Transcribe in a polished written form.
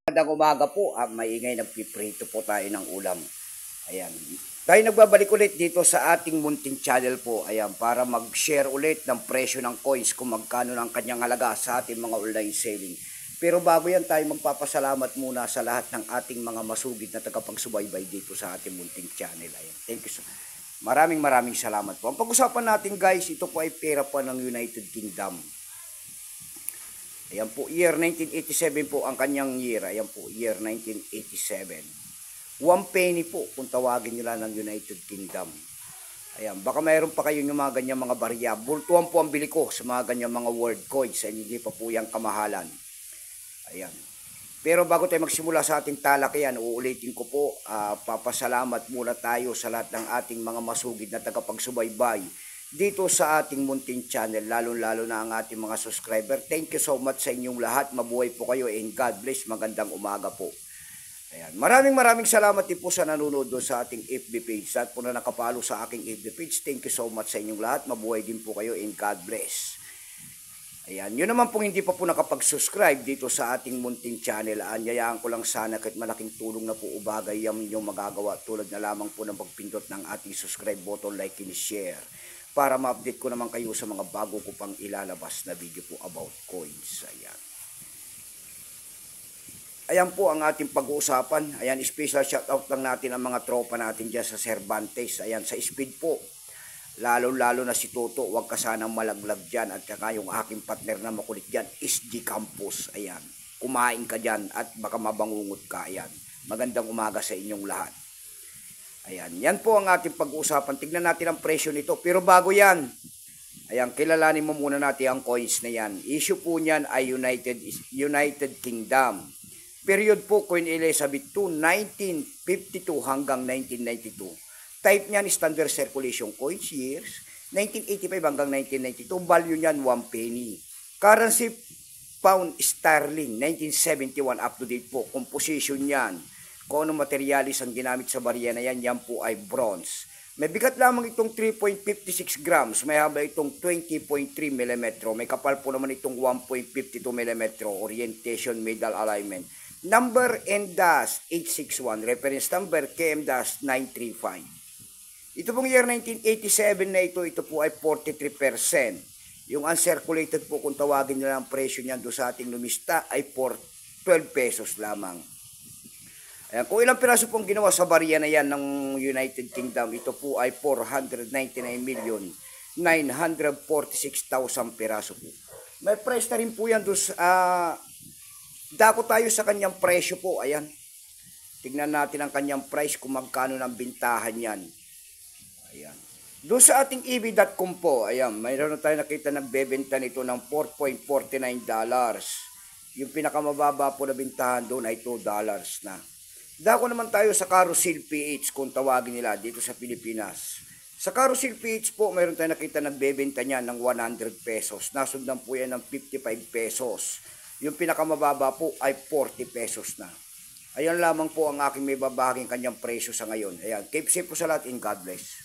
Magandang umaga po, maingay nagpiprito po tayo ng ulam. Ayan. Tayo nagbabalik ulit dito sa ating munting channel po. Ayan, para mag-share ulit ng presyo ng coins kung magkano ng kanyang halaga sa ating mga online selling. Pero bago yan, tayo magpapasalamat muna sa lahat ng ating mga masugid na tagapagsubaybay dito sa ating munting channel. Ayan. Thank you so much. Maraming salamat po. Ang pag-usapan natin guys, ito po ay pera pa ng United Kingdom. Ayan po, year 1987 po ang kanyang year. Ayan po, year 1987. 1 penny po kung tawagin nila ng United Kingdom. Ayan, baka mayroon pa kayo yung mga ganyang mga barya. Bultuan po ang bili ko sa mga ganyang mga world coins. Ay hindi pa po yung kamahalan. Ayan. Pero bago tayo magsimula sa ating talakayan, uulitin ko po, papasalamat muna tayo sa lahat ng ating mga masugid na tagapagsubaybay dito sa ating munting channel, lalo na ang ating mga subscriber. Thank you so much sa inyong lahat. Mabuhay po kayo and God bless. Magandang umaga po. Ayan. Maraming salamat din po sa nanonood doon sa ating FB page. At po na nakapalo sa aking FB page, thank you so much sa inyong lahat. Mabuhay din po kayo and God bless. Ayan. Yun naman po hindi pa po nakapag-subscribe dito sa ating munting channel. Anyayaan ko lang sana kahit malaking tulong na po o bagay yung inyong magagawa. Tulad na lamang po ng pagpindot ng ating subscribe button, like and share, para ma-update ko naman kayo sa mga bago ko pang ilalabas na video po about coins. Ayan. Ayan po ang ating pag-uusapan. Ayan, special shoutout lang natin ang mga tropa natin dyan sa Cervantes. Ayan, sa speed po. Lalo na si Toto. Huwag ka sanang malaglag dyan. At saka yung aking partner na makulit dyan, SG Campus. Ayan. Kumain ka dyan at baka mabangungot ka. Ayan. Magandang umaga sa inyong lahat. Ayan, yan po ang ating pag-uusapan. Tignan natin ang presyo nito. Pero bago yan, ayan, kilalanin mo muna natin ang coins na yan. Issue po niyan ay United Kingdom. Period po, Queen Elizabeth II, 1952 hanggang 1992. Type niyan, standard circulation coins, years, 1985 hanggang 1992. Value niyan, 1 penny. Currency, pound sterling, 1971, up to date po. Composition niyan, kung anong materialis ang ginamit sa barya na yan, yan po ay bronze. May bigat lamang itong 3.56 grams, may haba itong 20.3 mm, may kapal po naman itong 1.52 mm, orientation, middle alignment. Number N-861, reference number KM-935. Ito pong year 1987 na ito po ay 43%. Yung uncirculated po kung tawagin nila ang presyo niyan doon sa ating lumista ay 12 pesos lamang. Ayan, kung ilang piraso pong ginawa sa barya na yan ng United Kingdom, ito po ay 499,946,000 piraso po. May price na rin po yan doon dako tayo sa kanyang presyo po. Ayan. Tignan natin ang kanyang price kung magkano ng bintahan yan. Ayan. Doon sa ating EB.com po, ayan, mayroon na tayo nakita nagbebenta nito ng $4.49. Yung pinakamababa po na bintahan doon ay $2 na. Dako naman tayo sa Carousel PH kung tawagin nila dito sa Pilipinas. Sa Carousel PH po, mayroon tayo nakita nagbebenta niya ng 100 pesos. Nasundan po yan ng 55 pesos. Yung pinakamababa po ay 40 pesos na. Ayan lamang po ang aking may babahaging kanyang presyo sa ngayon. Ayan, keep safe po sa lahat and God bless.